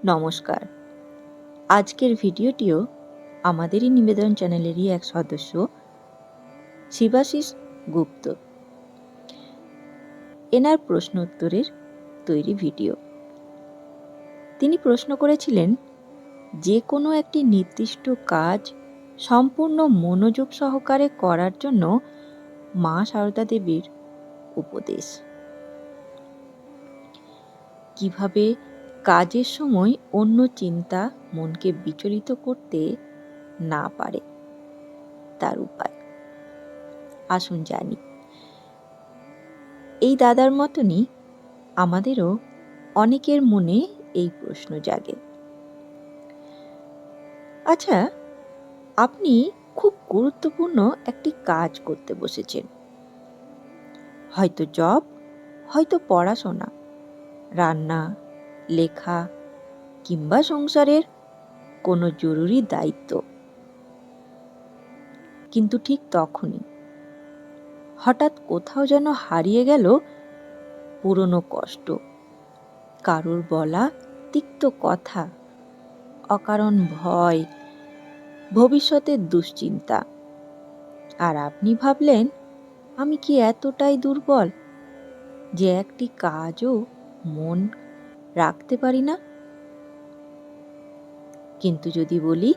নমস্কার। আজকের ভিডিওটিও আমাদেরই নিবেদন চ্যানেলেরই এক সদস্য শিবাশিস গুপ্ত এনার প্রশ্ন উত্তরের তৈরি ভিডিও। তিনি প্রশ্ন করেছিলেন, যে কোনো একটি নির্দিষ্ট কাজ সম্পূর্ণ মনোযোগ সহকারে করার জন্য মা সারদা দেবীর উপদেশ। কিভাবে কাজের সময় অন্য চিন্তা মনকে বিচলিত করতে না পারে তার উপায়। আসুন জানি। এই দাদার মতনই আমাদেরও অনেকের মনে এই প্রশ্ন জাগে। আচ্ছা, আপনি খুব গুরুত্বপূর্ণ একটি কাজ করতে বসেছেন, হয়তো জব, হয়তো পড়াশোনা, রান্না, লেখা কিংবা সংসারের কোনো জরুরি দায়িত্ব। কিন্তু ঠিক তখনই হঠাৎ কোথাও যেন হারিয়ে গেল পুরনো কষ্ট, কারোর বলা তিক্ত কথা, অকারণ ভয়, ভবিষ্যতের দুশ্চিন্তা। আর আপনি ভাবলেন, আমি কি এতটাই দুর্বল যে একটি কাজও মন রাখতে পারি না? কিন্তু যদি বলি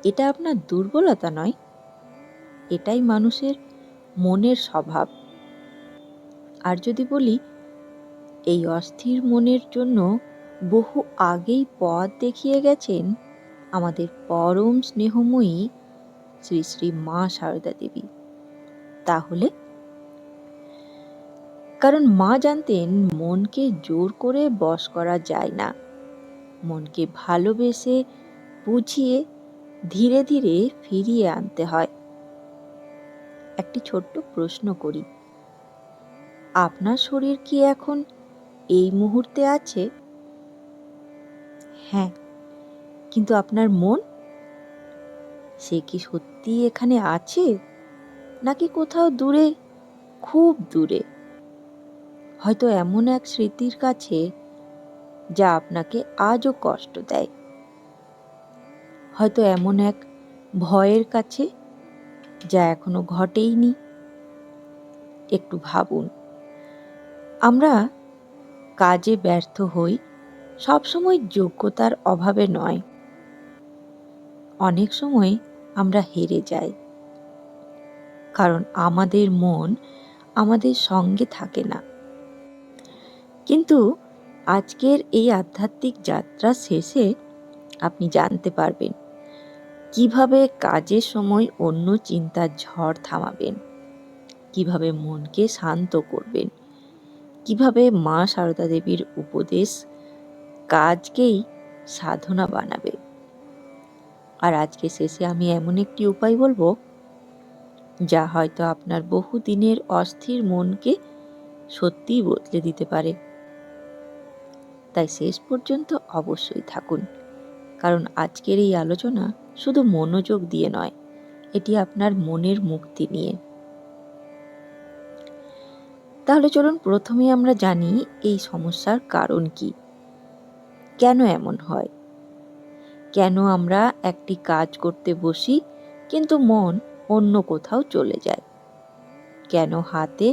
এটা আপনার দুর্বলতা নয়, এটাই মানুষের মনের স্বভাব। আর যদি বলি এই অস্থির মনের জন্য বহু আগেই পথ দেখিয়ে গেছেন আমাদের পরম স্নেহময়ী শ্রী শ্রী মা সারদা দেবী, তাহলে? কারণ মা জানতেন মনকে জোর করে বশ করা যায় না, মনকে ভালোবেসে বুঝিয়ে ধীরে ধীরে ফিরিয়ে আনতে হয়। একটি ছোট্ট প্রশ্ন করি, আপনার শরীর কি এখন এই মুহূর্তে আছে? হ্যাঁ, কিন্তু আপনার মন, সে কি সত্যি এখানে আছে, নাকি কোথাও দূরে, খুব দূরে? হয়তো এমন এক স্মৃতির কাছে যা আপনাকে আজও কষ্ট দেয়, হয়তো এমন এক ভয়ের কাছে যা এখনো ঘটেইনি। একটু ভাবুন, আমরা কাজে ব্যর্থ হই সবসময় যোগ্যতার অভাবে নয়, অনেক সময় আমরা হেরে যাই কারণ আমাদের মন আমাদের সঙ্গে থাকে না। কিন্তু আজকের এই আধ্যাত্মিক যাত্রা শেষে আপনি জানতে পারবেন কিভাবে কাজের সময় অন্য চিন্তার ঝড় থামাবেন, কিভাবে মনকে শান্ত করবেন, কিভাবে মা সারদা দেবীর উপদেশ কাজকেই সাধনা বানাবে। আর আজকে শেষে আমি এমন একটি উপায় বলবো যা হয়তো আপনার বহুদিনের অস্থির মনকে সত্যিই বদলে দিতে পারে। তাই শেষ পর্যন্ত অবশ্যই থাকুন, কারণ আজকের এই আলোচনা শুধু মনোযোগ দিয়ে নয়, এটি আপনার মনের মুক্তি নিয়ে। তাহলে চলুন প্রথমে আমরা জানি এই সমস্যার কারণ কি, কেন এমন হয়, কেন আমরা একটি কাজ করতে বসি কিন্তু মন অন্য কোথাও চলে যায়, কেন হাতে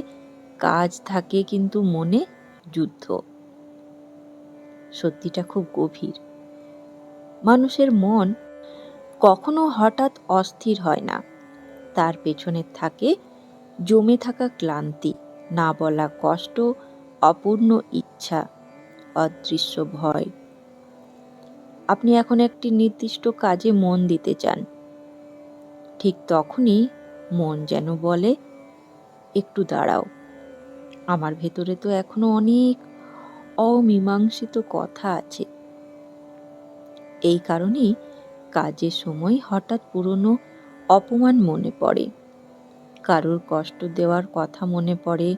কাজ থাকে কিন্তু মনে যুদ্ধ। সত্যিটা খুব গভীর। মানুষের মন কখনো হঠাৎ অস্থির হয় না, তার পেছনে থাকে জমে থাকা ক্লান্তি, না বলা কষ্ট, অপূর্ণ ইচ্ছা, অদৃশ্য ভয়। আপনি এখন একটি নির্দিষ্ট কাজে মন দিতে চান, ঠিক তখনই মন যেন বলে, একটু দাঁড়াও, আমার ভেতরে তো এখনো অনেক অমীমাংসিত কথা আছে। এই কারণেই কাজের সময় হঠাৎ পুরনো অপমান মনে পড়ে, কারোর কষ্ট দেওয়ার কথা মনে পড়ে,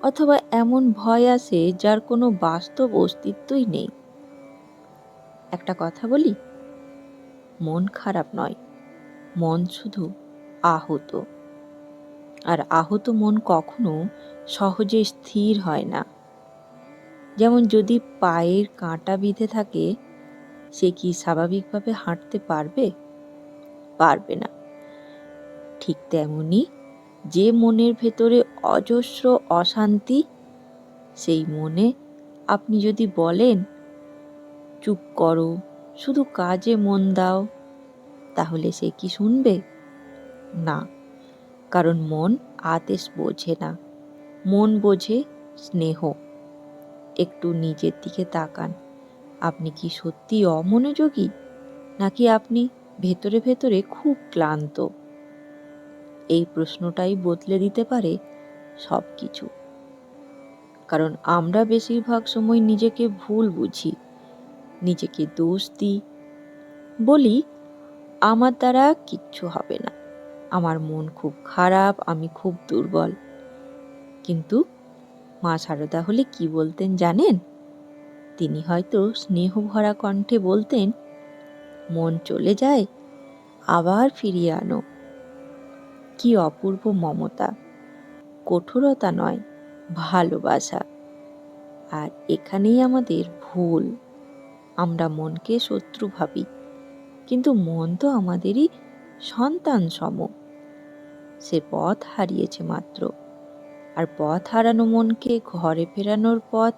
অথবা এমন ভয় আসে যার কোনো বাস্তব অস্তিত্বই নেই। একটা কথা বলি, মন খারাপ নয়, মন শুধু আহত। আর আহত মন কখনো সহজে স্থির হয় না। যেমন যদি পায়ের কাঁটা বিঁধে থাকে, সে কি স্বাভাবিকভাবে হাঁটতে পারবে? পারবে না। ঠিক তেমনি যে মনের ভেতরে অজস্র অশান্তি, সেই মনে আপনি যদি বলেন চুপ করো, শুধু কাজে মন দাও, তাহলে সে কি শুনবে? না, কারণ মন আদেশ বোঝে না, মন বোঝে স্নেহ। একটু নিজের দিকে তাকান। আপনি কি সত্যি অমনোযোগী, নাকি আপনি ভেতরে ভেতরে খুব ক্লান্ত? এই প্রশ্নটাই বদলে দিতে পারে সব কিছু। কারণ আমরা বেশিরভাগ সময় নিজেকে ভুল বুঝি, নিজেকে দোষ দিই, বলি আমার দ্বারা কিচ্ছু হবে না, আমার মন খুব খারাপ, আমি খুব দুর্বল। কিন্তু মা সারদা হলে কি বলতেন জানেন? তিনি হয়তো স্নেহ ভরা কণ্ঠে বলতেন, মন চলে যায়, আবার ফিরিয়ে আনো। কি অপূর্ব মমতা, কঠোরতা নয়, ভালোবাসা। আর এখানেই আমাদের ভুল। আমরা মনকে শত্রু ভাবি, কিন্তু মন তো আমাদেরই সন্তান সম। সে পথ হারিয়েছে মাত্র। আর পথ হারানো মনকে ঘরে ফেরানোর পথ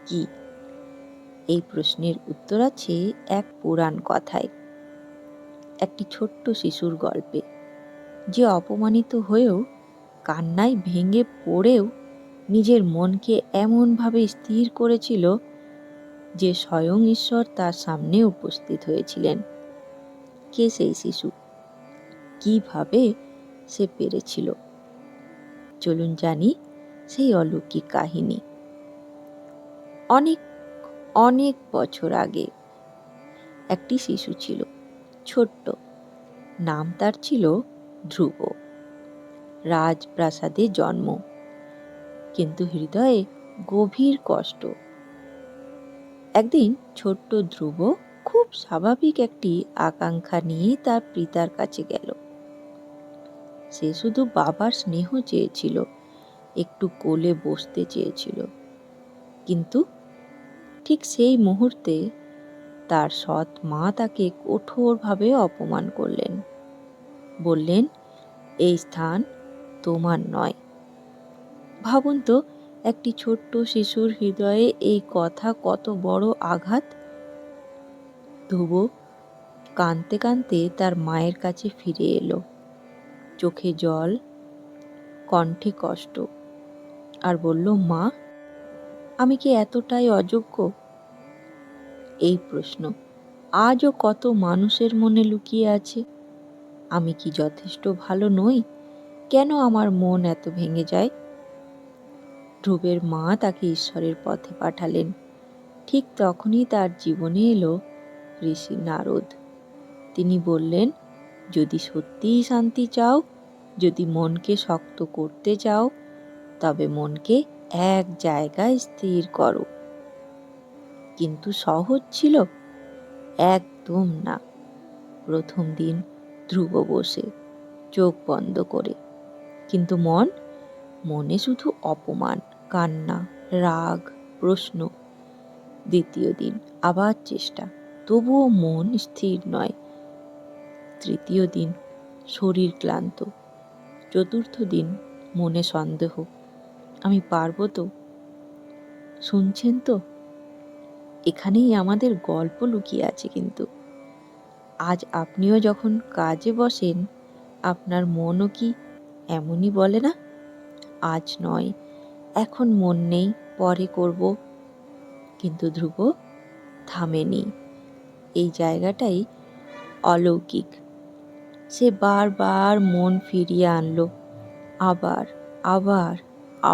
কি? এই প্রশ্নের উত্তর আছে এক পুরাণ কথায়, একটি ছোট্ট শিশুর গল্পে, যে অপমানিত হয়েও, কান্নায় ভেঙে পড়েও নিজের মনকে এমনভাবে স্থির করেছিল যে স্বয়ং ঈশ্বর তার সামনে উপস্থিত হয়েছিলেন। কে সেই শিশু? কিভাবে সে পেরেছিল? চলুন জানি সেই অলৌকিক কাহিনী। অনেক অনেক বছর আগে একটি শিশু ছিল, ছোট্ট। নাম তার ছিল ধ্রুব। রাজপ্রাসাদে জন্ম, কিন্তু হৃদয়ে গভীর কষ্ট। একদিন ছোট্ট ধ্রুব খুব স্বাভাবিক একটি আকাঙ্ক্ষা নিয়ে তার পিতার কাছে গেল। সে শুধু বাবার স্নেহ চেয়েছিল, একটু কোলে বসতে চেয়েছিল। কিন্তু ঠিক সেই মুহূর্তে তার সৎ মা তাকে কঠোরভাবে অপমান করলেন। বললেন, এই স্থান তোমার নয়। ভাবুন তো, একটি ছোট্ট শিশুর হৃদয়ে এই কথা কত বড় আঘাত। ধ্রুব কাঁদতে কাঁদতে তার মায়ের কাছে ফিরে এলো, চোখে জল, কণ্ঠে কষ্ট, আর বলল, মা, আমি কি এতটাই অযোগ্য? এই প্রশ্ন আজও কত মানুষের মনে লুকিয়ে আছে। আমি কি যথেষ্ট ভালো নই? কেন আমার মন এত ভেঙে যায়? ধ্রুবের মা তাকে ঈশ্বরের পথে পাঠালেন। ঠিক তখনই তার জীবনে এলো ঋষি নারদ। তিনি বললেন, যদি সত্যিই শান্তি চাও, যদি মনকে শক্ত করতে চাও, তবে মনকে এক জায়গায় স্থির করো। কিন্তু সহজ ছিল? একদম না। প্রথম দিন ধ্রুব বসে, চোখ বন্ধ করে, কিন্তু মনে শুধু অপমান, কান্না, রাগ, প্রশ্ন। দ্বিতীয় দিন আবার চেষ্টা, তবুও মন স্থির নয়। তৃতীয় দিন শরীর ক্লান্ত। চতুর্থ দিন মনে সন্দেহ, আমি পারবো তো? শুনছেন তো? এখানেই আমাদের গল্প লুকিয়ে আছে। কিন্তু আজ আপনিও যখন কাজে বসেন, আপনার মনও কি এমনই বলে না, আজ নয়, এখন মন নেই, পরে করব? কিন্তু ধ্রুব থামেনি। এই জায়গাটাই অলৌকিক। সে বারবার মন ফিরিয়ে আনলো, আবার আবার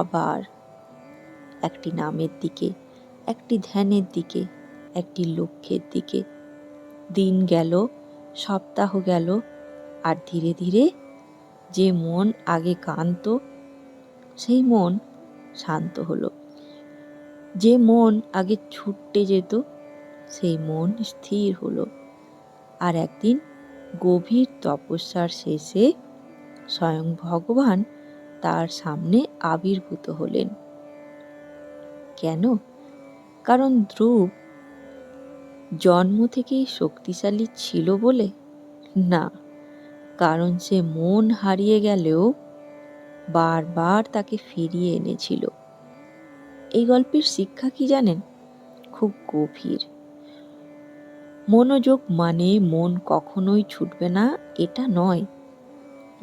আবার, একটি নামের দিকে, একটি ধ্যানের দিকে, একটি লক্ষ্যের দিকে। দিন গেল, সপ্তাহ গেল, আর ধীরে ধীরে যে মন আগে কাঁদতো, সেই মন শান্ত হলো। যে মন আগে ছুটে যেত, সেই মন স্থির হলো। আর একদিন গভীর তপস্যার শেষে স্বয়ং ভগবান তার সামনে আবির্ভূত হলেন। কেন? কারণ ধ্রুব জন্ম থেকেই শক্তিশালী ছিল বলে? না, কারণ সে মন হারিয়ে গেলেও বারবার তাকে ফিরিয়ে এনেছিল। এই গল্পের শিক্ষা কি জানেন? খুব গভীর। মনোযোগ মানে মন কখনোই ছুটবে না এটা নয়।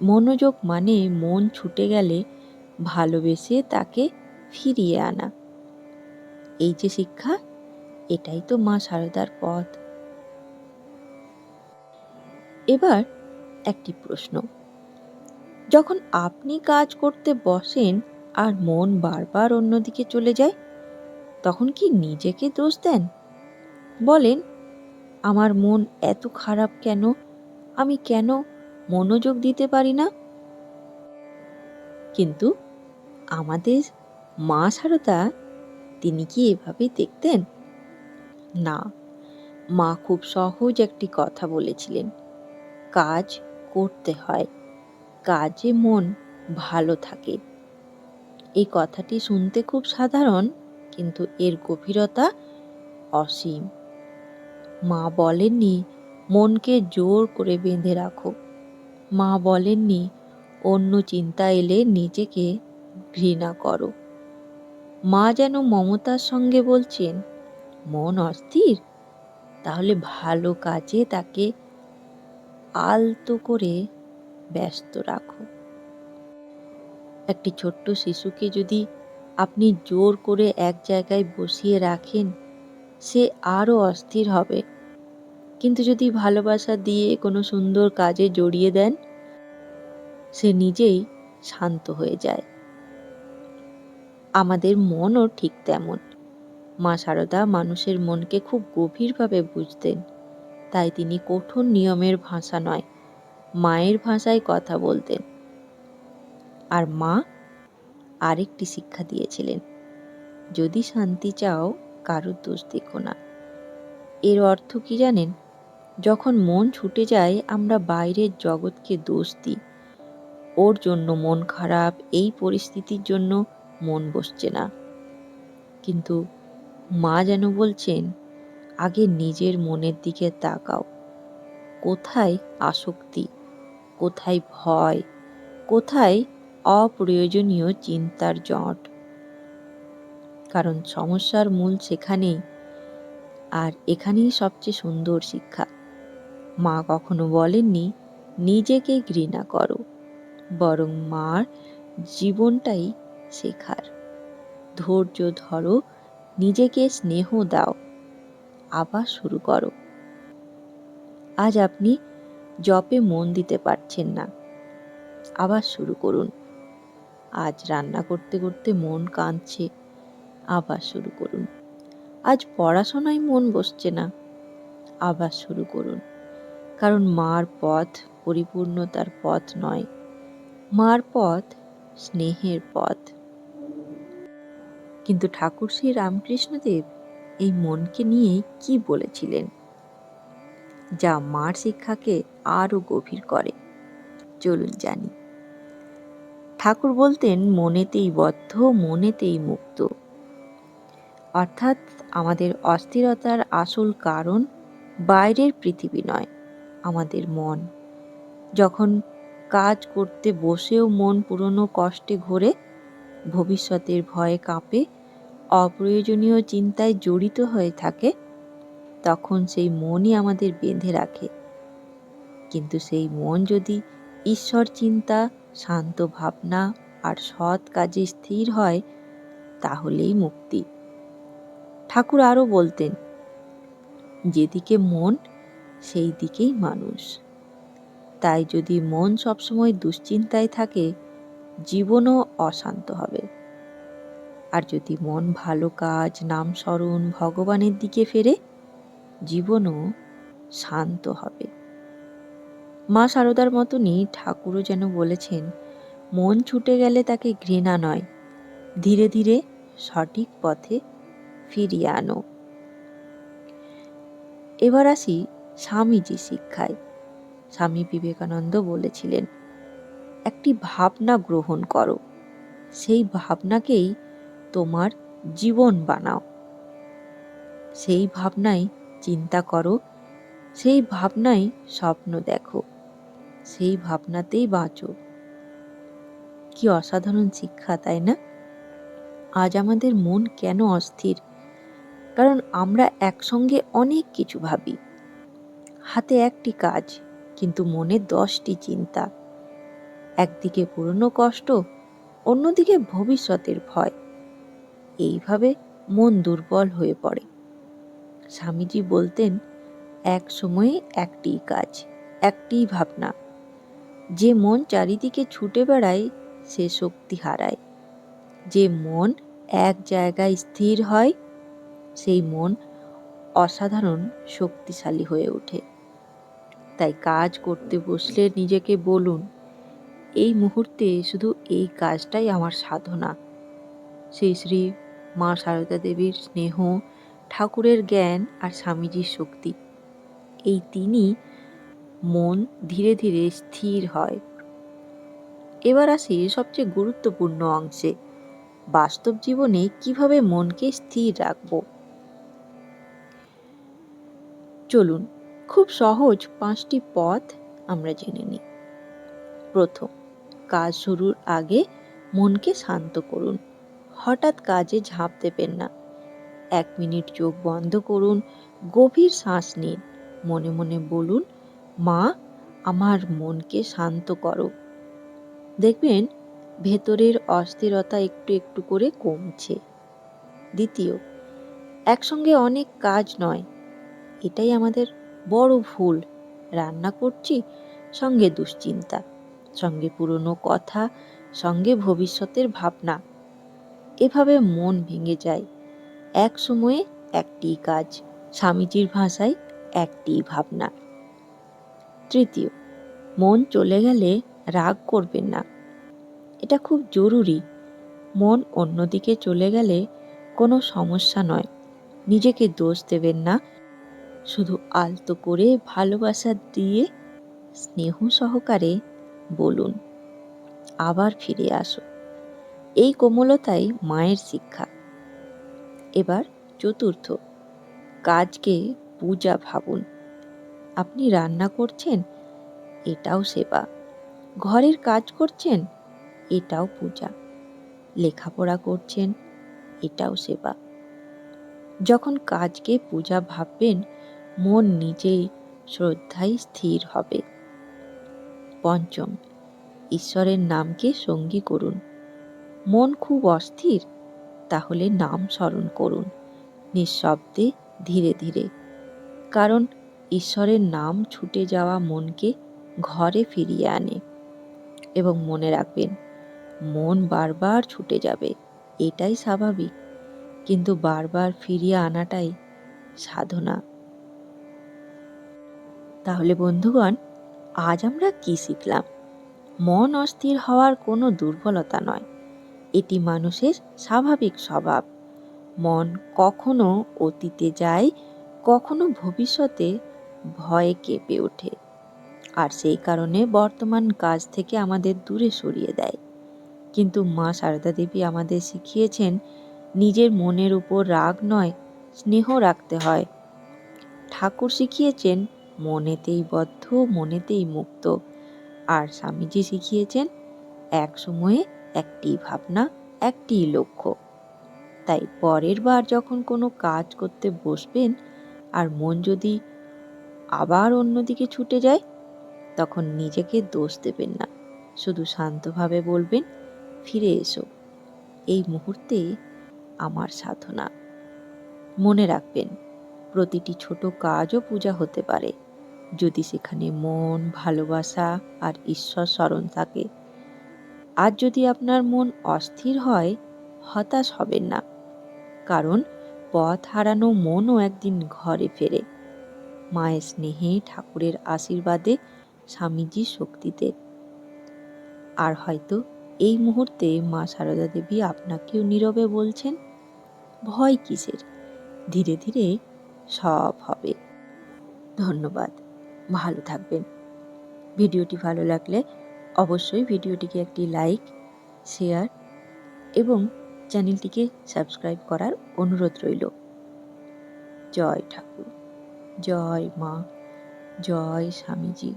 মনোযোগ মানে মন ছুটে গেলে ভালোবেসে তাকে ফিরিয়ে আনা। এই যে শিক্ষা, এটাই তো মা সারদার পথ। এবার একটি প্রশ্ন, যখন আপনি কাজ করতে বসেন আর মন বারবার অন্যদিকে চলে যায়, তখন কি নিজেকে দোষ দেন? বলেন, আমার মন এত খারাপ কেন? আমি কেন মনোযোগ দিতে পারি না? কিন্তু আমাদের মা সারদা, তিনি কি এভাবে দেখতেন? না, মা খুব সহজ একটি কথা বলেছিলেন, কাজ করতে হয়, কাজে মন ভালো থাকে। এই কথাটি শুনতে খুব সাধারণ, কিন্তু এর গভীরতা অসীম। মা বলেননি মনকে জোর করে বেঁধে রাখো। মা বলেননি অন্য চিন্তা এলে নিজেকে ঘৃণা করো। মা যেন মমতার সঙ্গে বলছেন, মন অস্থির, তাহলে ভালো কাজে তাকে আলতো করে ব্যস্ত রাখো। একটি ছোট্ট শিশুকে যদি আপনি জোর করে এক জায়গায় বসিয়ে রাখেন, সে আরও অস্থির হবে। কিন্তু যদি ভালোবাসা দিয়ে কোনো সুন্দর কাজে জড়িয়ে দেন, সে নিজেই শান্ত হয়ে যায়। আমাদের মনও ঠিক তেমন। মা সারদা মানুষের মনকে খুব গভীরভাবে বুঝতেন, তাই তিনি কঠোর নিয়মের ভাষা নয়, মায়ের ভাষায় কথা বলতেন। আর মা আরেকটি শিক্ষা দিয়েছিলেন, যদি শান্তি চাও কারোর দোষ দেখো না। এর অর্থ কি জানেন? যখন মন ছুটে যায় আমরা বাইরের জগৎকে দোষ দিই, ওর জন্য মন খারাপ, এই পরিস্থিতির জন্য মন বসছে না। কিন্তু মা যেন বলছেন, আগে নিজের মনের দিকে তাকাও। কোথায় আসক্তি, কোথায় ভয়, কোথায় অপ্রয়োজনীয় চিন্তার জট? কারণ সমস্যার মূল সেখানেই, আর এখানেই সবচেয়ে সুন্দর শিক্ষা। মা কখনো বলেননি নিজেকে ঘৃণা করো, বরং মার জীবনটাই শেখার। ধৈর্য ধরো, নিজেকে স্নেহ দাও, আবার শুরু করো। আজ আপনি জপে মন দিতে পারছেন না, আবার শুরু করুন। আজ রান্না করতে করতে মন কাঁদছে, আবার শুরু করুন। আজ পড়াশোনায় মন বসছে না, আবার শুরু করুন। কারণ মার পথ পরিপূর্ণতার পথ নয়, মার পথ স্নেহের পথ। কিন্তু ঠাকুর শ্রী রামকৃষ্ণদেব এই মনকে নিয়ে কি বলেছিলেন, যা মার শিক্ষাকে আরও গভীর করে? চলুন জানি। ঠাকুর বলতেন, মনেতেই বদ্ধ, মনেতেই মুক্ত। অর্থাৎ আমাদের অস্থিরতার আসল কারণ বাইরের পৃথিবী নয়, আমাদের মন। যখন কাজ করতে বসেও মন পুরনো কষ্টে ঘোরে, ভবিষ্যতের ভয়ে কাঁপে, অপ্রয়োজনীয় চিন্তায় জড়িত হয়ে থাকে, তখন সেই মনই আমাদের বেঁধে রাখে। কিন্তু সেই মন যদি ঈশ্বর চিন্তা, শান্ত ভাবনা আর সৎ কাজে স্থির হয়, তাহলেই মুক্তি। ঠাকুর আরও বলতেন, যেদিকে মন সেই দিকেই মানুষ। তাই যদি মন সবসময় দুশ্চিন্তায় থাকে, জীবনও অশান্ত হবে। আর যদি মন ভালো কাজ, নাম স্মরণ, ভগবানের দিকে ফেরে, জীবনও শান্ত হবে। মা সারদার মতনই ঠাকুরও যেন বলেছেন, মন ছুটে গেলে তাকে ঘৃণা নয়, ধীরে ধীরে সঠিক পথে ফিরিয়ে আনো। এবার আসি স্বামীজি শিক্ষায়। স্বামী বিবেকানন্দ বলেছিলেন, একটি ভাবনা গ্রহণ করো, সেই ভাবনাকেই তোমার জীবন বানাও। সেই ভাবনাই চিন্তা করো, সেই ভাবনাই স্বপ্ন দেখো, সেই ভাবনাতেই বাঁচো। কি অসাধারণ শিক্ষা, তাই না? আজ আমাদের মন কেন অস্থির? কারণ আমরা একসঙ্গে অনেক কিছু ভাবি। হাতে একটি কাজ, কিন্তু মনে 10টি চিন্তা। একদিকে পুরনো কষ্ট, অন্যদিকে ভবিষ্যতের ভয়। এইভাবে মন দুর্বল হয়ে পড়ে। স্বামীজি বলতেন, এক সময়ে একটিই কাজ, একটিই ভাবনা। যে মন চারিদিকে ছুটে বেড়ায় সে শক্তি হারায়। যে মন এক জায়গায় স্থির হয় সেই মন অসাধারণ শক্তিশালী হয়ে ওঠে। তাই কাজ করতে বসলে নিজেকে বলুন, এই মুহূর্তে শুধু এই কাজটাই আমার সাধনা। শ্রী শ্রী মা সারদা দেবীর স্নেহ, ঠাকুরের জ্ঞান আর স্বামীজির শক্তি, এই তিনই মন ধীরে ধীরে স্থির হয়। এবার আসি সবচেয়ে গুরুত্বপূর্ণ অংশে, বাস্তব জীবনে কিভাবে মনকে স্থির রাখব। চলুন খুব সহজ 5টি পথ আমরা জেনে নিই। প্রথম, কাজ শুরুর আগে মনকে শান্ত করুন। হঠাৎ কাজে ঝাঁপ দেবেন না। 1 মিনিট চোখ বন্ধ করুন, গভীর শ্বাস নিন, মনে মনে বলুন, মা আমার মনকে শান্ত করো। দেখবেন ভেতরের অস্থিরতা একটু একটু করে কমছে। দ্বিতীয়, একসঙ্গে অনেক কাজ নয়, এটাই আমাদের বড় ভুল। রান্না করছি, সঙ্গে দুশ্চিন্তা, সঙ্গে পুরনো কথা, সঙ্গে ভবিষ্যতের ভাবনা। এভাবে মন ভেঙে যায়। এক সময়ে একটিই কাজ, স্বামীজির ভাষায় একটিই ভাবনা। তৃতীয়, মন চলে গেলে রাগ করবেন না, এটা খুব জরুরি। মন অন্যদিকে চলে গেলে কোনো সমস্যা নয়, নিজেকে দোষ দেবেন না। শুধু আলতো করে ভালোবাসা দিয়ে স্নেহ সহকারে বলুন, আবার ফিরে আসো। এই কোমলতাই মায়ের শিক্ষা। এবার চতুর্থ, কাজকে পূজা ভাবুন। আপনি রান্না করছেন, এটাও সেবা। ঘরের কাজ করছেন, এটাও পূজা। লেখাপড়া করছেন, এটাও সেবা। যখন কাজকে পূজা ভাববেন, মন নিজেই শ্রদ্ধায় স্থির হবে। পঞ্চম, ঈশ্বরের নামকে সঙ্গী করুন। মন খুব অস্থির, তাহলে নাম স্মরণ করুন, নিঃশব্দে, ধীরে ধীরে। কারণ ঈশ্বরের নাম ছুটে যাওয়া মনকে ঘরে ফিরিয়ে আনে। এবং মনে রাখবেন, মন বারবার ছুটে যাবে, এটাই স্বাভাবিক, কিন্তু বারবার ফিরিয়ে আনাটাই সাধনা। তাহলে বন্ধুগণ, আজ আমরা কি শিখলাম? মন অস্থির হওয়ার কোনো দুর্বলতা নয়, এটি মানুষের স্বাভাবিক স্বভাব। মন কখনো অতীতে যায়, কখনো ভবিষ্যতে ভয়ে কেঁপে ওঠে, আর সেই কারণে বর্তমান কাজ থেকে আমাদের দূরে সরিয়ে দেয়। কিন্তু মা সারদা দেবী আমাদের শিখিয়েছেন, নিজের মনের উপর রাগ নয়, স্নেহ রাখতে হয়। ঠাকুর শিখিয়েছেন, মনেতেই বদ্ধ, মনেতেই মুক্ত। আর স্বামীজি শিখিয়েছেন, এক সময়ে একটিই ভাবনা, একটিই লক্ষ্য। তাই পরের বার যখন কোনো কাজ করতে বসবেন আর মন যদি আবার অন্যদিকে ছুটে যায়, তখন নিজেকে দোষ দেবেন না, শুধু শান্তভাবে বলবেন, ফিরে এসো, এই মুহূর্তে আমার সাধনা। মনে রাখবেন, প্রতিটি ছোট কাজও পূজা হতে পারে, যদি সেখানে মন, ভালোবাসা আর ঈশ্বর স্মরণ থাকে। আর যদি আপনার মন অস্থির হয়, হতাশ হবেন না, কারণ পথ হারানো মনও একদিন ঘরে ফেরে, মায়ের স্নেহে, ঠাকুরের আশীর্বাদে, স্বামীজির শক্তিতে। আর হয়তো এই মুহূর্তে মা সারদা দেবী আপনাকেও নীরবে বলছেন, ভয় কিসের, ধীরে ধীরে সব হবে। ধন্যবাদ, ভালো থাকবেন। ভিডিওটি ভালো লাগলে অবশ্যই ভিডিওটিকে একটি লাইক, শেয়ার এবং চ্যানেলটিকে সাবস্ক্রাইব করার অনুরোধ রইল। জয় ঠাকুর। জয় মা, জয় স্বামীজি।